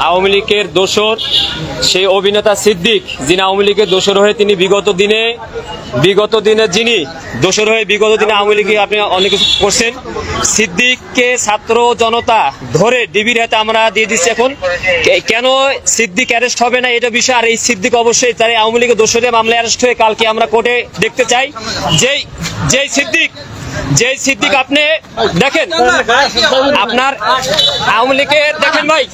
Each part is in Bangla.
আওয়ামী লীগের দোসর সেই অভিনেতা সিদ্দিক, যিনি আওয়ামী লীগের দোসর হয়ে তিনি বিগত দিনে যিনি দোসর হয়ে বিগত দিনে আওয়ামী লীগে আপনি অনেক কিছু করছেন। সিদ্দিককে ছাত্র জনতা ধরে ডিবির হাতে আমরা দিয়ে দিচ্ছি। এখন কেন সিদ্দিক অ্যারেস্ট হবে না এটা বিষয়, আর এই সিদ্দিক অবশ্যই তার আওয়ামী লীগের দোসরে মামলা অ্যারেস্ট হয়ে কালকে আমরা কোর্টে দেখতে চাই। যেই সিদ্দিক আপনি দেখেন, আপনার আওয়ামী লীগের দেখেন ভাই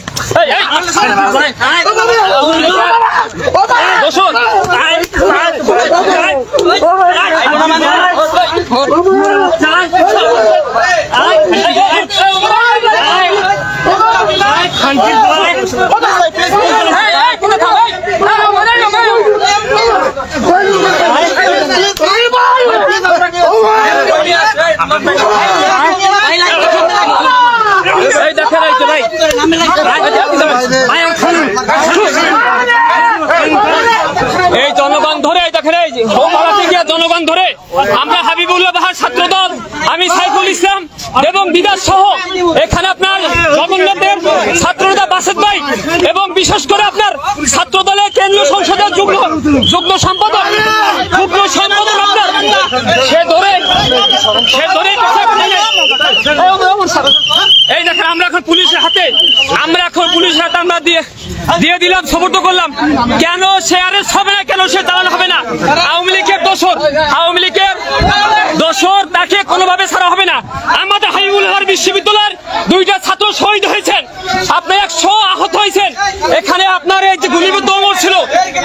এই জনগণ ধরে দেখেন, এই জনগণ ধরে আমরা হাবিবুল্লাহ বাহার ছাত্রদল, আমি সাইফুল ইসলাম এবং বিদাস সহ এখানে আপনার জগন্নাথের ছাত্রনেতা বাসেদ ভাই এবং বিশেষ করে আপনার ছাত্রদলের কেন্দ্রীয় সংসদের যুগ্ম সম্পাদক আপনার সে ধরে এই দেখেন আমরা এখন পুলিশের হাতে আমরা দিয়ে দিলাম, সমর্থ করলাম। কেন সে অ্যারেস্ট হবে না, কেন সে চালানো হবে না? আওয়ামী লীগের দোসর তাকে কোনোভাবে ছাড়া হবে না। আমাদের হাবিবুল্লাহ বিশ্ববিদ্যালয়ের 2টা ছাত্র শহীদ হয়েছেন, আপনার 100 আহত হয়েছেন। এখানে আপনার এই যে গুলিবিদ্ধ অমর ছিল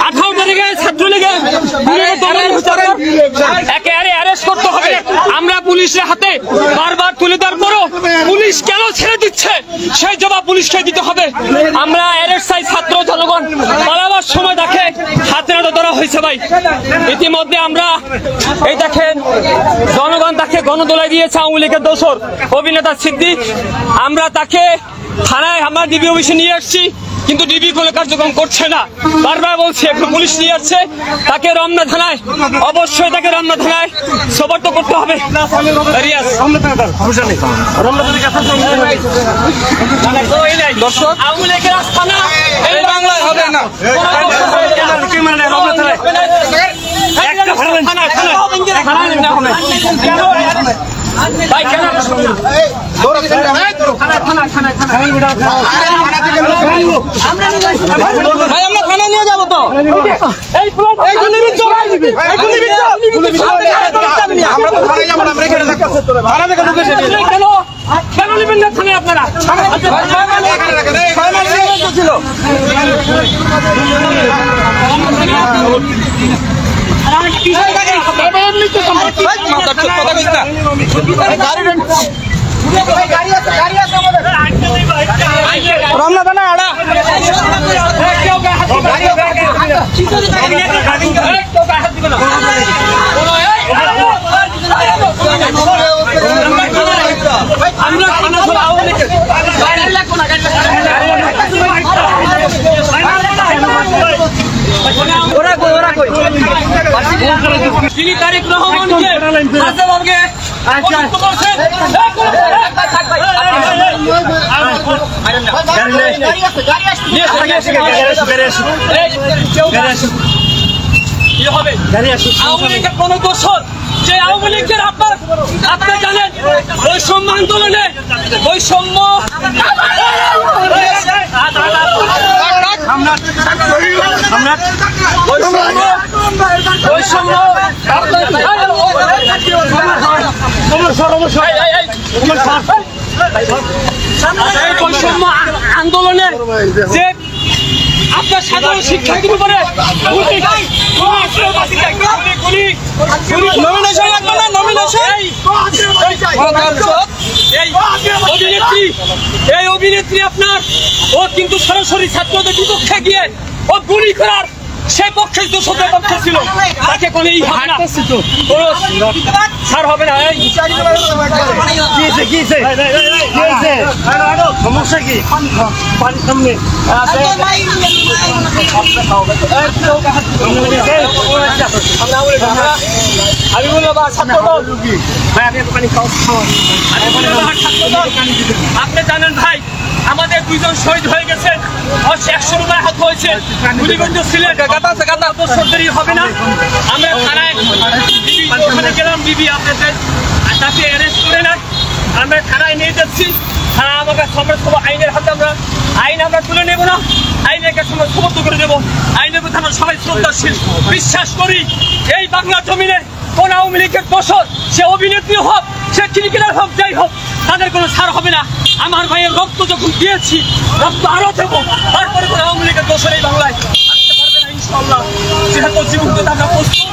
18 তারিখে ছাত্রলীগের একেবারে অ্যারেস্ট করতে হবে। আমরা পুলিশের হাতে বারবার তুলে দেওয়ার পরও পুলিশ কেন ছেড়ে দিচ্ছে সেই জবাব পুলিশকে দিতে হবে। আমরা অ্যারেস্ট চাই, ছাত্র জনগণ পালাবার সময় তাকে হাতে নাতে ধরা হয়েছে ভাই। ইতিমধ্যে আমরা এই দেখেন জনগণ তাকে গণদোলায় দিয়েছে আওয়ামী লীগের দোসর অভিনেতা সিদ্দিক। আমরা তাকে থানায় আমরা ডিবি অফিসে নিয়ে আসছি, কিন্তু ডিবি কোনো কার্যক্রম করছে না। বারবার বলছি একটু পুলিশ নিয়ে আসছে, তাকে রমনা থানায় অবশ্যই সোপর্দ করতে হবে। দর্শক আওয়ামী লীগের আস্থানা এই বাংলায় হবে না। আমরা থানা নিয়ে যাবো তো, কেন নেবেন না থানায় আপনারা? রমনা থানা আড়া তিনি তারিক রহমানকে আওয়ামী লীগের কোন দোষর যে আওয়ামী লীগের আপনি জানেন বৈষম্য আন্দোলনে বৈষম্য আন্দোলনে যে আপনার সাধারণ শিক্ষার্থীর উপরে এই অভিনেত্রী আপনার ও কিন্তু সরাসরি ছাত্রদের বিপক্ষে গিয়ে ও গুলি করার সেই পক্ষে দোষদের পক্ষে ছিল, তাকে কোনো এই হবে না, কোনো ছাড় হবে না। সমস্যা কি? আমি বললাম আপনি জানেন ভাই, আমাদের 2 জন শহীদ হয়ে গেছে, 100 রুপায় হাত হয়েছে, গুলিবন্ধ ছিলেন, সরকারি হবে না। আমরা থানায় ওখানে গেলাম, বিবি আপনাদের তাকে অ্যারেস্ট করে না, আমরা থানায় নিয়ে যাচ্ছি। থানা আমাকে আইনের হাতে আইন আমরা তুলে নেব না, আইনের কাছে আমরা সমর্থ করে দেবো। আইনের প্রতি আমরা সবাই শ্রদ্ধাশীল, বিশ্বাস করি এই বাংলা জমিনে কোন আওয়ামী লীগের দোষর, সে অভিনেত্রী হোক, সে ক্রিকেটার হোক, যাই হোক, তাদের কোনো ছাড় হবে না। আমার ভাইয়ের রক্ত যখন দিয়েছি, রক্ত আরো দেবো, তারপরে কোনো আওয়ামী লীগের দোষর এই বাংলায় আসতে পারবে না ইনশাআল্লাহ। যেহেতু জীবন দিতে আমরা প্রস্তুত,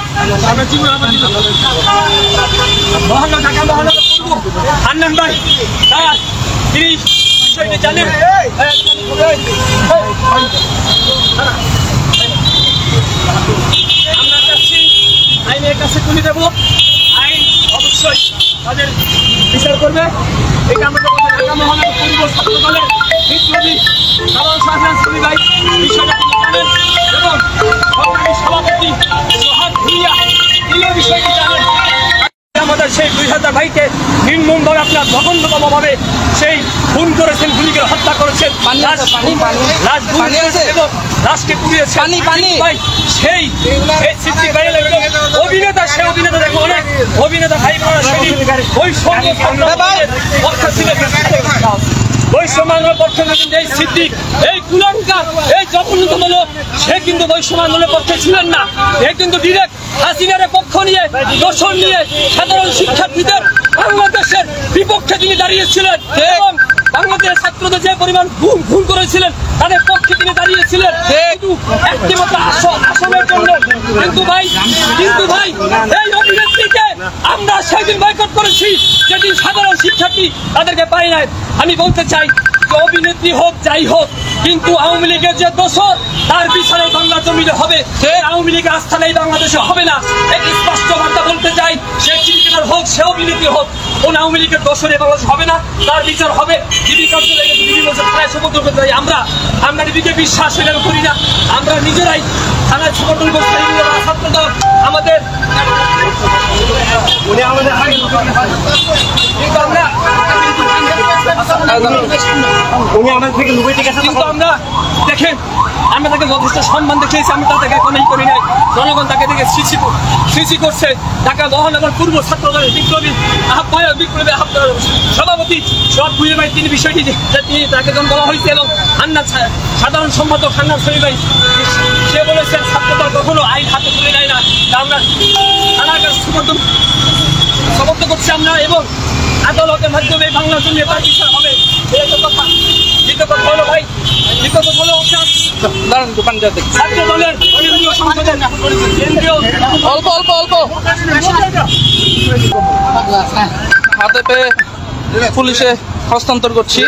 আমরা জীবন মহানগর ঢাকা মহানগর করবো। হান্নান ভাই তিনি বিষয়টি জানেন। আমরা চাচ্ছি আইনের কাছে তুলে দেবো, আইন অবশ্যই তাদের বিচার করবে। এটা আমরা ঢাকা মহানগর পূর্ব ছাত্র দলের বিপ্লবী সাধারণ শাহজাহান ছবি ভাই বিষয়টা তিনি জানেন, এবং সরকারি সভাপতি সোহাগ ভুইয়া তিনিও বিষয়টি জানেন। আমাদের সেই 2000 ভাইকে নির্মমভাবে আপনার জঘন্যতমভাবে সেই খুন করেছেন, গুলি করে হত্যা করেছেন, লাশকে পুড়িয়েছেন। সেই অভিনেতা, সে অভিনেতা দেখো, অনেক অভিনেতা ভাই বৈষম্যের পক্ষে এই সিদ্দিক, এই কুলাঙ্কার, এই জঘন্যতম, সে কিন্তু বৈষম্য আন্দোলনের পক্ষে ছিলেন না। এ কিন্তু ডিরেক্ট হাসিনার পক্ষ নিয়ে, দোষণ নিয়ে সাধারণ শিক্ষার্থীদের বাংলাদেশের বিপক্ষে তিনি দাঁড়িয়েছিলেন, এবং বাংলাদেশের ছাত্রদের যে পরিমাণ ভুল করেছিলেন তাদের পক্ষে তিনি দাঁড়িয়েছিলেন একটিমাত্র আসামের জন্য। কিন্তু ভাই এই অভিনেত্রীকে আমরা সেদিন বয়কট করেছি, যেদিন সাধারণ শিক্ষার্থী তাদেরকে পাই নাই। আমি বলতে চাই যে অভিনেত্রী হোক, যাই হোক, কিন্তু আওয়ামী লীগের যে দোষর, তার বিচারে বাংলা জমিনে হবে। আওয়ামী লীগের আস্থা নেই বাংলাদেশে হবে না, এই স্পষ্ট বার্তা বলতে চাই। সে ক্রিকেটার হোক, সে অভিনেত্রী হোক, কোন আওয়ামী লীগের দোষরে বাংলাদেশ হবে না, তার বিচার হবে। ডিবি কার্যালয়ে ডিবি বলছে থানায় সমর্থন করতে চাই। আমরা ডিবিকে বিশ্বাস করি না, আমরা নিজেরাই থানায় সমর্থন করতে চাই। ছাত্র দল আমাদের কিন্তু আমরা দেখেন, আমরা তাকে যথেষ্ট সম্মান দেখিয়েছি, আমরা তাকে কোনোই করি নাই। জনগণ তাকে দেখে সৃষ্টি করছে। ঢাকা মহানগর পূর্ব ছাত্র দলের বিপ্লবী সভাপতি সোহাগ ভুইয়া ভাই, তিনি বিষয়টি তিনি তাকে যখন বলা হয়েছে, এবং সাধারণ সম্পাদক হান্নান ছবি ভাই, সে বলেছেন ছাত্র দল কখনো আইন হাতে তুলে নেয় না। আমরা থানার কাছে সমর্থন করছি আমরা, এবং আদালতের মাধ্যমে বাংলা জমিয়ে তার বিচার হবে। এই তো কথা। দ্বিতীয় কথা হলো ভাই, ছাত্র দলের কেন্দ্রীয় সংসদের অল্প হাতে পেয়ে পুলিশে হস্তান্তর করছি।